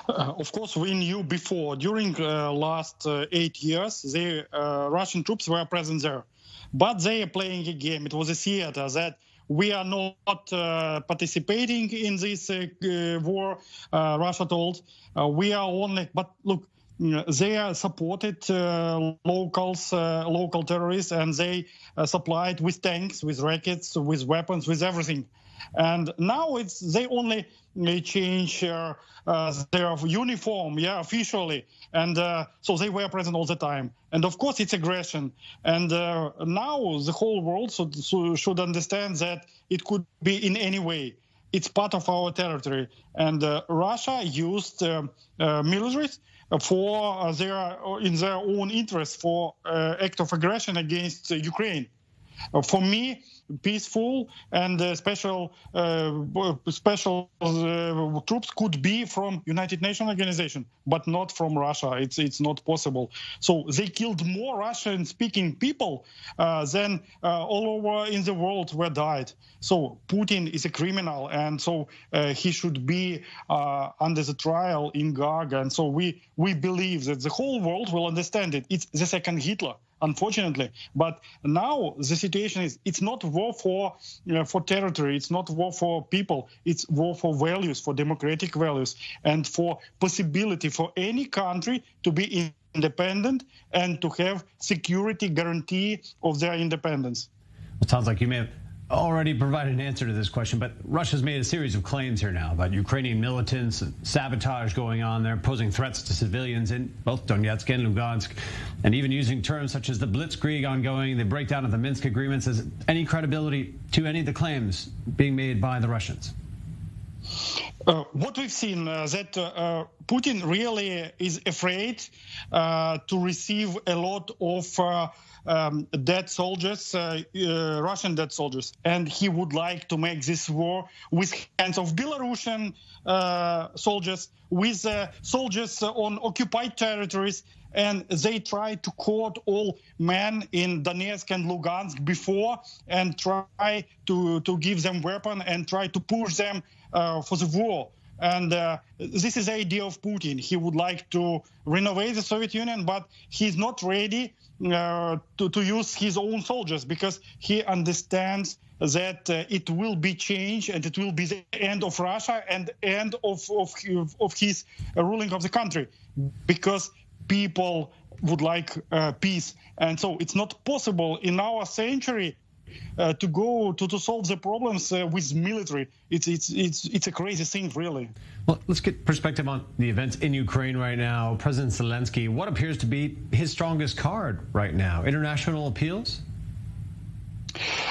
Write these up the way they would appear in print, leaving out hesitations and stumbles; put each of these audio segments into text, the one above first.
Of course, we knew before. During last 8 years, the Russian troops were present there, but they are playing a game. It was a theater that we are not participating in this war. Russia told we are only. But look, they are supported local terrorists, and they supplied with tanks, with rockets, with weapons, with everything. And now they only change their uniform, officially, and so they were present all the time. And of course, it's aggression. And now the whole world should understand that it could be in any way. It's part of our territory, and Russia used militaries for in their own interest for act of aggression against Ukraine. For me, peaceful and special troops could be from United Nations organization, but not from Russia. It's not possible. So they killed more Russian-speaking people than all over in the world were died. So Putin is a criminal, and so he should be under the trial in Hague. And so we believe that the whole world will understand it. It's the second Hitler, unfortunately. But now the situation is, it's not war for territory, it's not war for people, it's war for values, for democratic values, and for possibility for any country to be independent and to have security guarantee of their independence. It sounds like you may have already provided an answer to this question, but Russia's made a series of claims here now about Ukrainian militants and sabotage going on there, posing threats to civilians in both Donetsk and Lugansk, and even using terms such as the blitzkrieg ongoing, the breakdown of the Minsk agreements. Is any credibility to any of the claims being made by the Russians? What we've seen that Putin really is afraid to receive a lot of dead soldiers, Russian dead soldiers, and he would like to make this war with hands of Belarusian soldiers, with soldiers on occupied territories, and they try to court all men in Donetsk and Lugansk before and try to give them weapons and try to push them for the war. And this is the idea of Putin. He would like to renovate the Soviet Union, but he's not ready to use his own soldiers because he understands that it will be change and it will be the end of Russia and end of his ruling of the country, because people would like peace. And so it's not possible in our century to go to solve the problems with military. It's a crazy thing, really. Well, let's get perspective on the events in Ukraine right now. President Zelensky, what appears to be his strongest card right now? International appeals?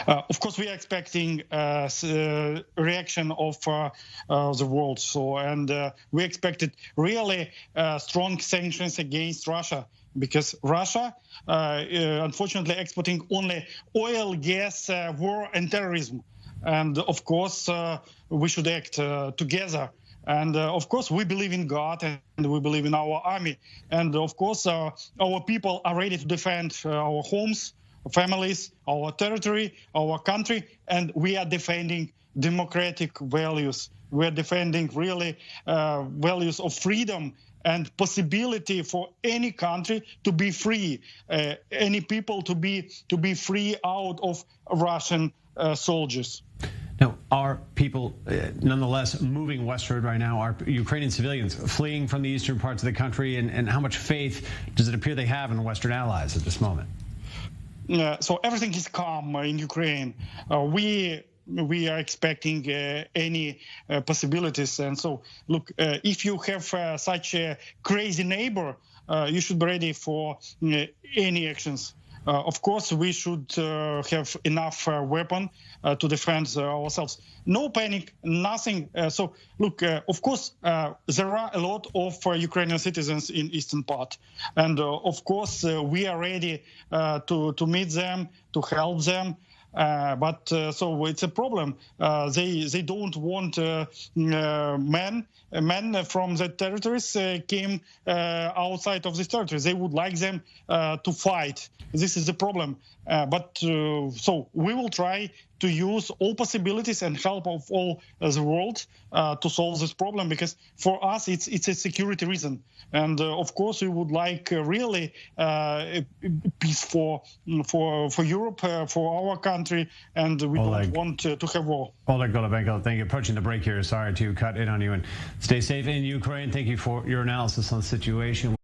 Of course, we are expecting reaction of the world. And we expected really strong sanctions against Russia, because Russia, unfortunately, exporting only oil, gas, war, and terrorism. And of course, we should act together. And of course, we believe in God and we believe in our army. And of course, our people are ready to defend our homes, families, our territory, our country, and we are defending democratic values. We are defending really values of freedom and possibility for any country to be free, any people to be free out of Russian soldiers. Now, are people nonetheless moving westward right now? Are Ukrainian civilians fleeing from the eastern parts of the country? And how much faith does it appear they have in Western allies at this moment? So everything is calm in Ukraine. We are expecting any possibilities. And so, look, if you have such a crazy neighbor, you should be ready for any actions. Of course, we should have enough weapon to defend ourselves. No panic, nothing. So, look, of course, there are a lot of Ukrainian citizens in eastern part. And of course, we are ready to meet them, to help them. But so it's a problem. They don't want men from the territories came outside of this territory. They would like them to fight. This is the problem. But so we will try to use all possibilities and help of all the world to solve this problem, because for us it's a security reason, and of course we would like really peace for Europe, for our country, and we don't want to have war. Oleg Golubenko, thank you. Approaching the break here. Sorry to cut in on you, and stay safe in Ukraine. Thank you for your analysis on the situation.